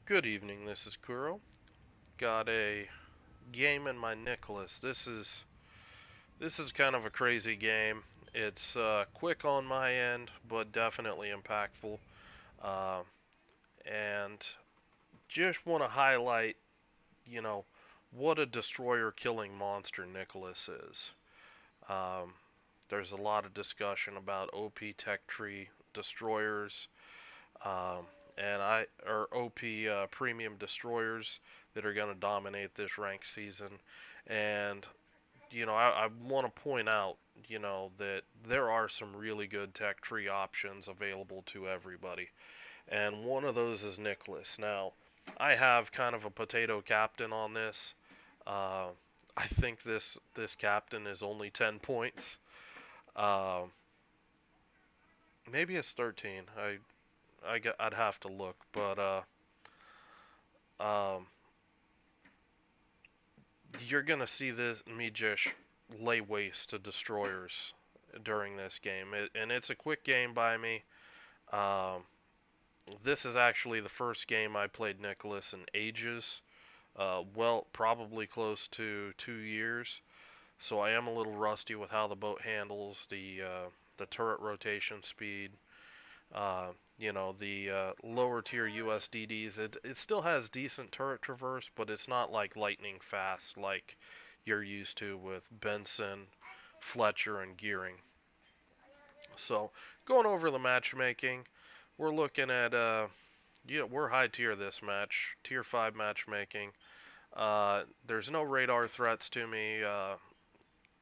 Good evening, this is Kuro. Got a game in my Nicholas. This is kind of a crazy game. It's quick on my end, but definitely impactful. Uh, and just want to highlight, you know, what a destroyer killing monster Nicholas is. Um, there's a lot of discussion about OP tech tree destroyers, um, and or OP premium destroyers that are going to dominate this ranked season. And I want to point out, that there are some really good tech tree options available to everybody, and one of those is Nicholas. Now, I have kind of a potato captain on this. Uh, I think this captain is only 10 points. Uh, Maybe it's 13. I'd have to look, but um, you're gonna see this me just lay waste to destroyers during this game, and it's a quick game by me. Um, this is actually the first game I played Nicholas in ages. Well, probably close to 2 years. So I am a little rusty with how the boat handles the turret rotation speed. Uh, the lower tier USDDs. It still has decent turret traverse, but it's not like lightning fast like you're used to with Benson, Fletcher, and Gearing. So going over the matchmaking, we're looking at we're high tier this match, tier 5 matchmaking. There's no radar threats to me.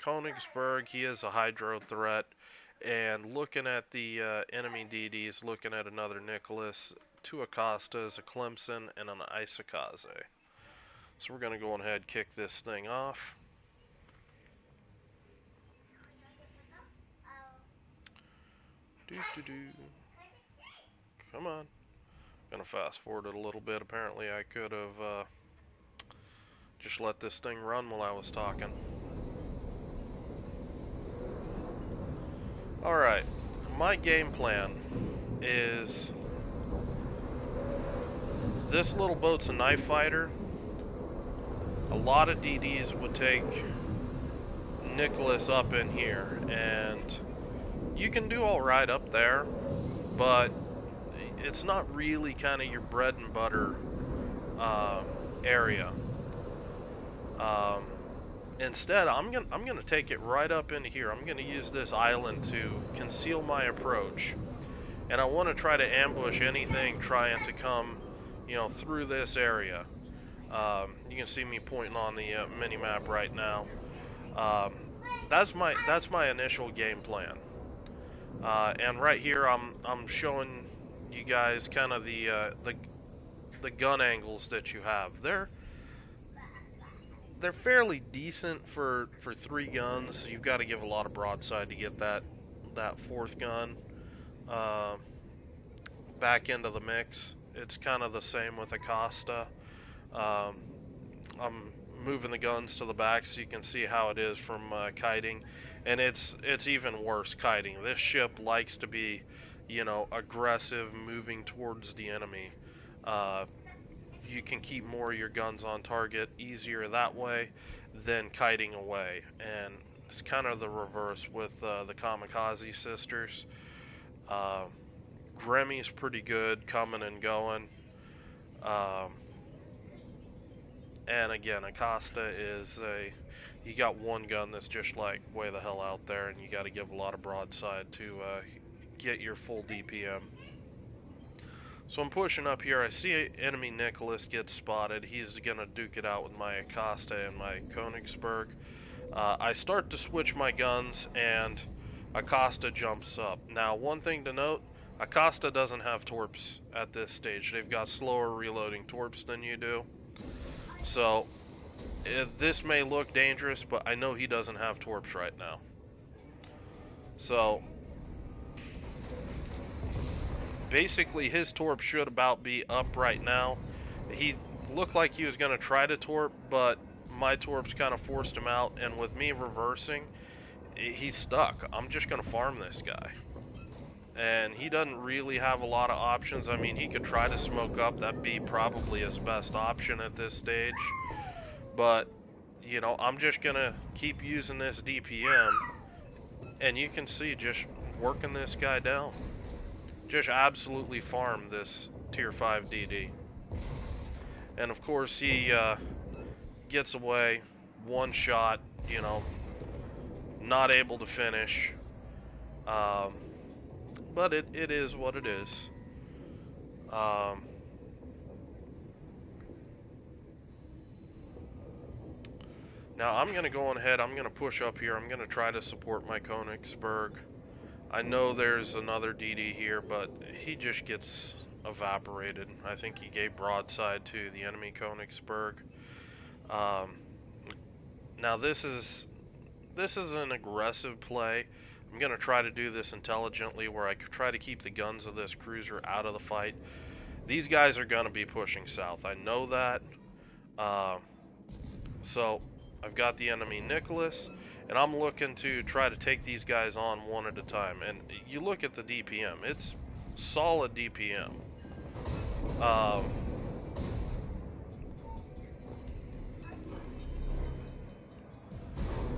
Königsberg, he is a hydro threat. And looking at the enemy DDs, looking at another Nicholas, two Acostas, a Clemson, and an Isakaze. So we're going to go ahead and kick this thing off. Doo -doo -doo. Come on. Gonna fast forward it a little bit. Apparently I could have just let this thing run while I was talking. Alright, my game plan is this little boat's a knife fighter. A lot of DDs would take Nicholas up in here, and you can do alright up there, but it's not really kind of your bread and butter area. Um, Instead, I'm gonna take it right up into here. I'm gonna use this island to conceal my approach, and I want to try to ambush anything trying to come, through this area. You can see me pointing on the mini map right now. Um, that's my initial game plan. And right here, I'm showing you guys kind of the gun angles that you have. They're fairly decent for three guns. You've got to give a lot of broadside to get that fourth gun uh, back into the mix. It's kind of the same with Acosta. Um, I'm moving the guns to the back so you can see how it is from kiting, and it's even worse kiting. This ship likes to be, aggressive, moving towards the enemy. Uh, you can keep more of your guns on target easier that way than kiting away, and it's kind of the reverse with the Kamikaze sisters. Uh, Gremmy's pretty good coming and going. Um, and again, Acosta is you got one gun that's just like way the hell out there, and you got to give a lot of broadside to get your full DPM. So I'm pushing up here. I see enemy Nicholas get spotted. He's gonna duke it out with my Acosta and my Königsberg. I start to switch my guns, and Acosta jumps up. Now, one thing to note, Acosta doesn't have torps at this stage. They've got slower reloading torps than you do. So, this may look dangerous, but I know he doesn't have torps right now. So, basically his torp should about be up right now. He looked like he was going to try to torp, but my torps kind of forced him out, and with me reversing, he's stuck. I'm just going to farm this guy. and he doesn't really have a lot of options. I mean, he could try to smoke up. That'd be probably his best option at this stage. But, you know, I'm just going to keep using this DPM, and you can see just working this guy down. Just absolutely farm this tier 5 DD. And of course he gets away, one shot, you know, not able to finish. Um, but it is what it is. Um, now I'm going to go on ahead, I'm going to push up here, I'm going to try to support my Königsberg. I know there's another DD here, but he just gets evaporated. I think he gave broadside to the enemy Königsberg. Now this is an aggressive play. I'm going to try to do this intelligently where I try to keep the guns of this cruiser out of the fight. These guys are going to be pushing south. I know that. So I've got the enemy Nicholas, and I'm looking to try to take these guys on one at a time. And you look at the DPM. It's solid DPM.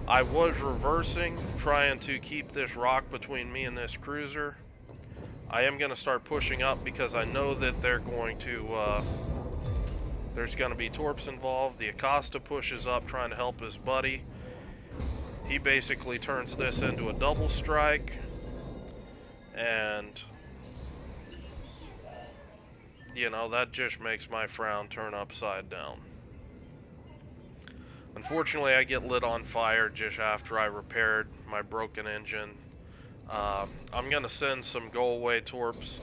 I was reversing, trying to keep this rock between me and this cruiser. I am going to start pushing up because I know that they're going to, there's going to be torps involved. The Acosta pushes up trying to help his buddy. He basically turns this into a double strike. And, you know, that just makes my frown turn upside down. Unfortunately, I get lit on fire just after I repaired my broken engine. I'm going to send some go-away torps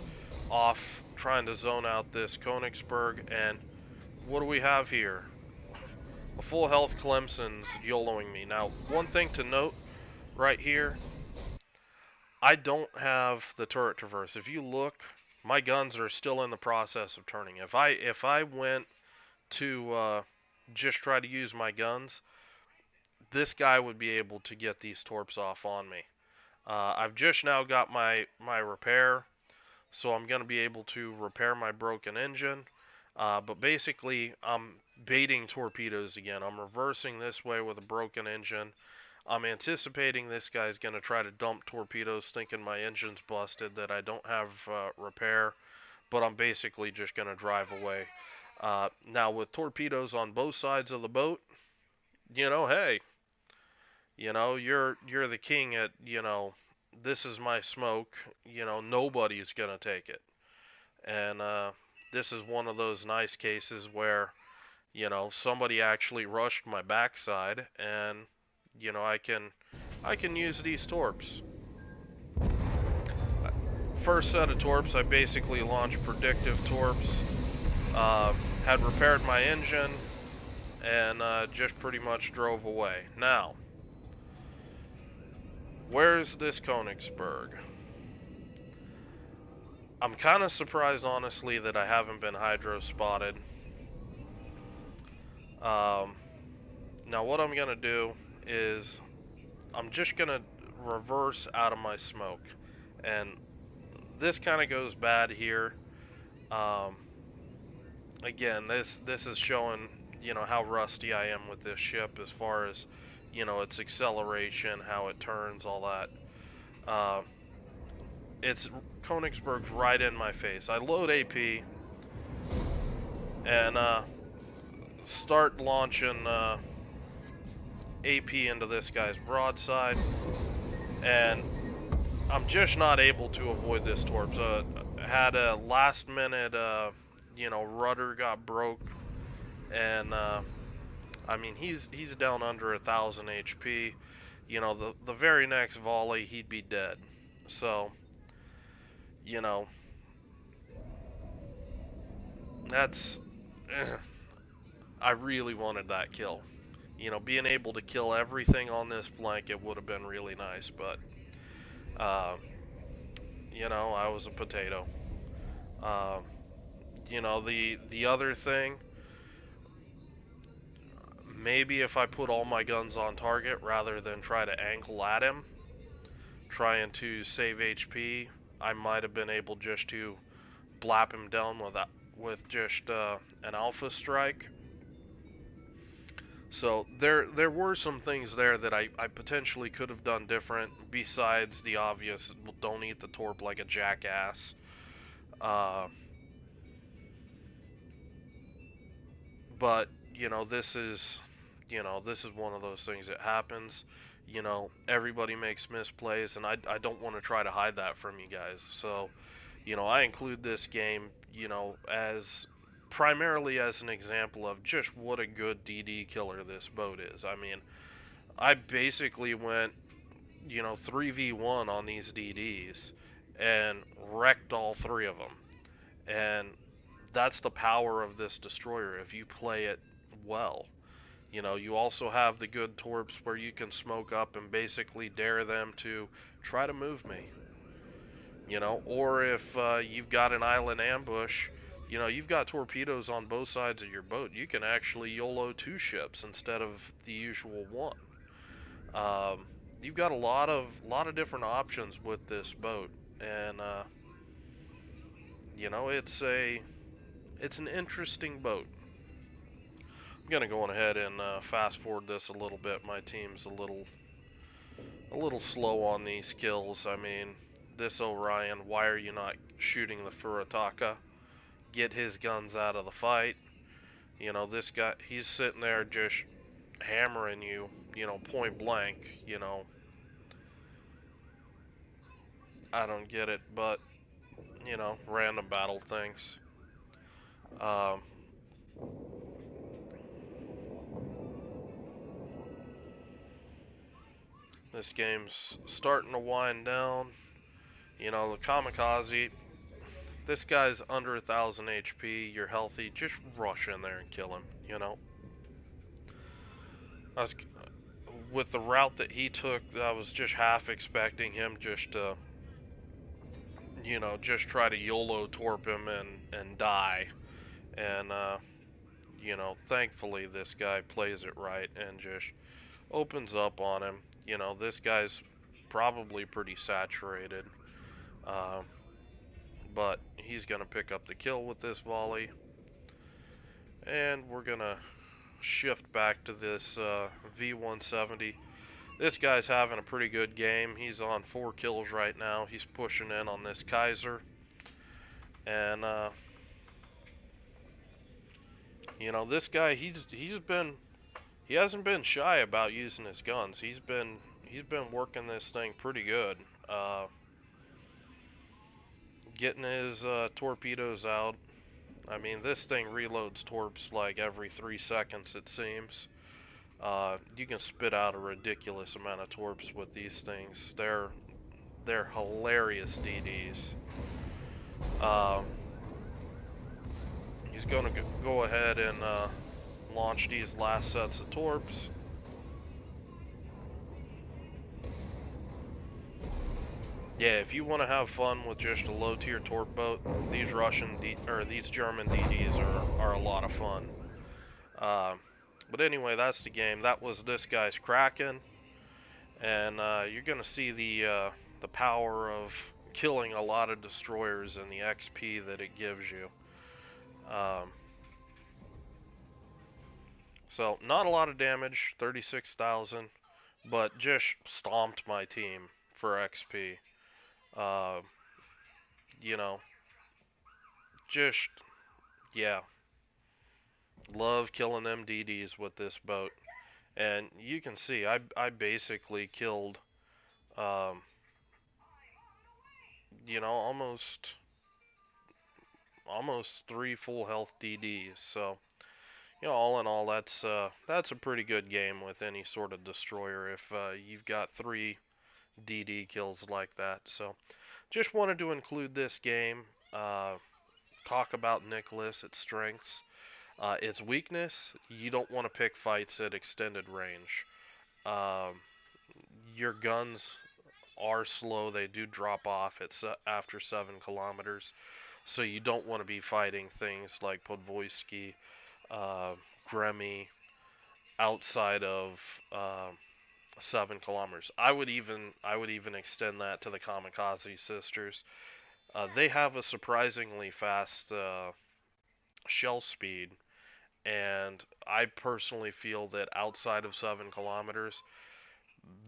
off, trying to zone out this Königsberg. And what do we have here? A full health Clemson's YOLOing me. Now, one thing to note right here, I don't have the turret traverse. If you look, my guns are still in the process of turning. If I went to just try to use my guns, this guy would be able to get these torps off on me. I've just now got my repair, so I'm going to be able to repair my broken engine. But basically, I'm baiting torpedoes again. I'm reversing this way with a broken engine. I'm anticipating this guy's going to try to dump torpedoes, thinking my engine's busted, that I don't have repair. But I'm basically just going to drive away. Now, with torpedoes on both sides of the boat, you know, hey, you know, you're the king at, you know, this is my smoke, you know, nobody's going to take it. And this is one of those nice cases where, you know, somebody actually rushed my backside, and, you know, I can use these torps. First set of torps, I basically launched predictive torps. Had repaired my engine, and just pretty much drove away. Now, where's this Königsberg? I'm kind of surprised, honestly, that I haven't been hydro spotted. Now what I'm gonna do is I'm just gonna reverse out of my smoke, and this kind of goes bad here. Again, this is showing, you know, how rusty I am with this ship as far as, you know, its acceleration, how it turns, all that. It's Königsberg's right in my face. I load AP and start launching AP into this guy's broadside, and I'm just not able to avoid this torps. Had a last minute, you know, rudder got broke, and I mean he's down under 1,000 HP. You know, the very next volley he'd be dead. So, you know, that's I really wanted that kill. You know, being able to kill everything on this flank, it would have been really nice, but uh, you know, I was a potato. Uh, you know, the other thing, maybe if I put all my guns on target rather than try to angle at him, trying to save HP, I might have been able just to blap him down with just an alpha strike. So there were some things there that I potentially could have done different besides the obvious don't eat the torp like a jackass. Uh, but this is one of those things that happens. Everybody makes misplays, and I don't want to try to hide that from you guys. So I include this game, as primarily as an example of just what a good DD killer this boat is. I mean, I basically went, 3v1 on these DDs and wrecked all three of them. And that's the power of this destroyer if you play it well. You also have the good torps where you can smoke up and basically dare them to try to move me. Or if you've got an island ambush, you've got torpedoes on both sides of your boat. You can actually YOLO two ships instead of the usual one. Um, you've got a lot of different options with this boat, and it's an interesting boat. I'm gonna go on ahead and fast forward this a little bit. My team's a little slow on these kills. I mean, this Orion, why are you not shooting the Furataka? Get his guns out of the fight. This guy, he's sitting there just hammering you, point blank. I don't get it, but, random battle things. Um, this game's starting to wind down. The Kamikaze, this guy's under 1,000 HP, you're healthy, just rush in there and kill him. I was, with the route that he took, I was just half expecting him just to, just try to YOLO torp him and die. And, thankfully this guy plays it right and just opens up on him. This guy's probably pretty saturated. Uh, but he's going to pick up the kill with this volley. And we're going to shift back to this V170. This guy's having a pretty good game. He's on 4 kills right now. He's pushing in on this Kaiser. And, this guy, he hasn't been shy about using his guns. He's been working this thing pretty good. Getting his torpedoes out. I mean, this thing reloads torps like every 3 seconds, it seems. You can spit out a ridiculous amount of torps with these things. They're hilarious DDs. He's going to go ahead and launch these last sets of torps. Yeah, if you want to have fun with just a low tier torp boat, these these German DDs are a lot of fun. But anyway, that's the game. That was this guy's Kraken, and you're gonna see the power of killing a lot of destroyers and the XP that it gives you. So not a lot of damage, 36,000, but just stomped my team for XP. Uh, you know, just yeah, love killing them DDs with this boat. And you can see I basically killed um, almost 3 full health DDs. So, all in all, that's a pretty good game with any sort of destroyer if you've got 3 DD kills like that. So, just wanted to include this game. Talk about Nicholas, its strengths. Its weakness, you don't want to pick fights at extended range. Um, your guns are slow. They do drop off after 7 kilometers. So you don't want to be fighting things like Podvoisky, uh, Gremy, outside of 7 kilometers. I would even extend that to the Kamikaze sisters. They have a surprisingly fast shell speed, and I personally feel that outside of 7 kilometers,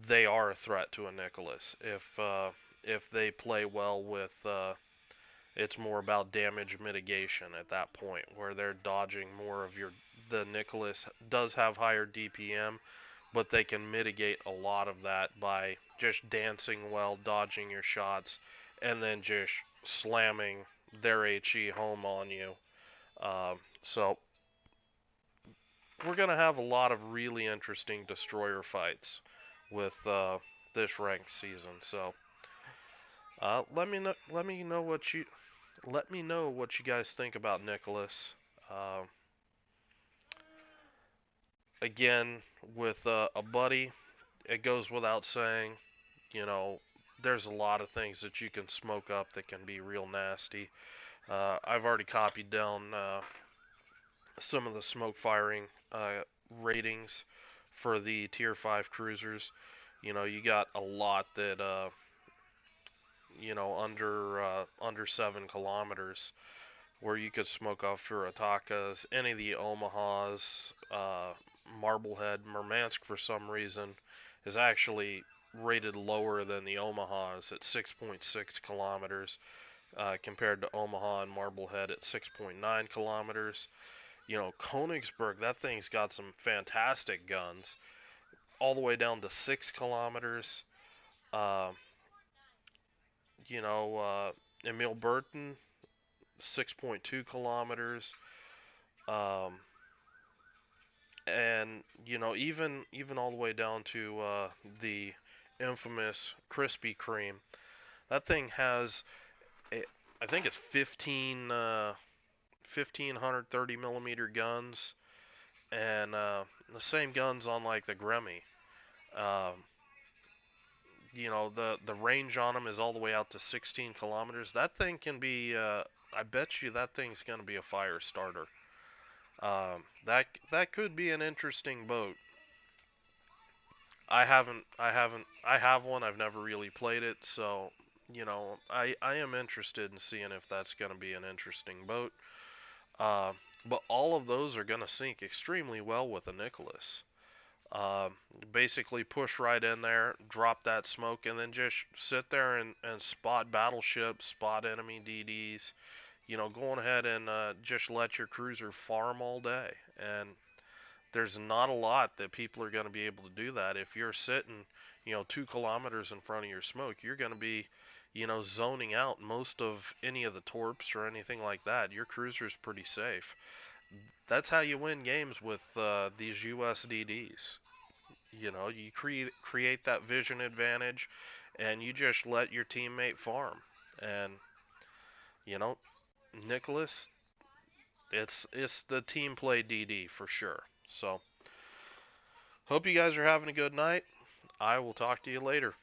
they are a threat to a Nicholas. If they play well with, it's more about damage mitigation at that point, where they're dodging more of your. The Nicholas does have higher DPM, but they can mitigate a lot of that by just dancing well, dodging your shots, and then just slamming their HE home on you. So we're gonna have a lot of really interesting destroyer fights with this ranked season. So let me know what you guys think about Nicholas. Uh, Again, with a buddy, it goes without saying. You know, there's a lot of things that you can smoke up that can be real nasty. I've already copied down some of the smoke firing ratings for the tier 5 cruisers. You know, you got a lot that under 7 kilometers where you could smoke off Furutakas, any of the Omahas, Marblehead, Murmansk for some reason is actually rated lower than the Omahas at 6.6 kilometers compared to Omaha and Marblehead at 6.9 kilometers. You know, Königsberg, that thing's got some fantastic guns, all the way down to 6 kilometers. Uh, Emil Burton, 6.2 kilometers. Um, and even all the way down to the infamous Krispy Kreme. That thing has, I think it's 1530 millimeter guns, and the same guns on like the Grammy. Um, the range on them is all the way out to 16 kilometers. That thing can be. I bet you that thing's gonna be a fire starter. That could be an interesting boat. I have one. I've never really played it, so I am interested in seeing if that's going to be an interesting boat. Uh, but all of those are going to sync extremely well with a Nicholas. Uh, Basically, push right in there, drop that smoke, and then just sit there and spot battleships, spot enemy DDs. Going ahead and just let your cruiser farm all day. And there's not a lot that people are going to be able to do that. If you're sitting, 2 kilometers in front of your smoke, you're going to be, zoning out most of any of the torps or anything like that. Your cruiser's pretty safe. That's how you win games with these USDDs. You create that vision advantage, and you just let your teammate farm. And you know, Nicholas, it's the team play DD for sure. So hope you guys are having a good night. I will talk to you later.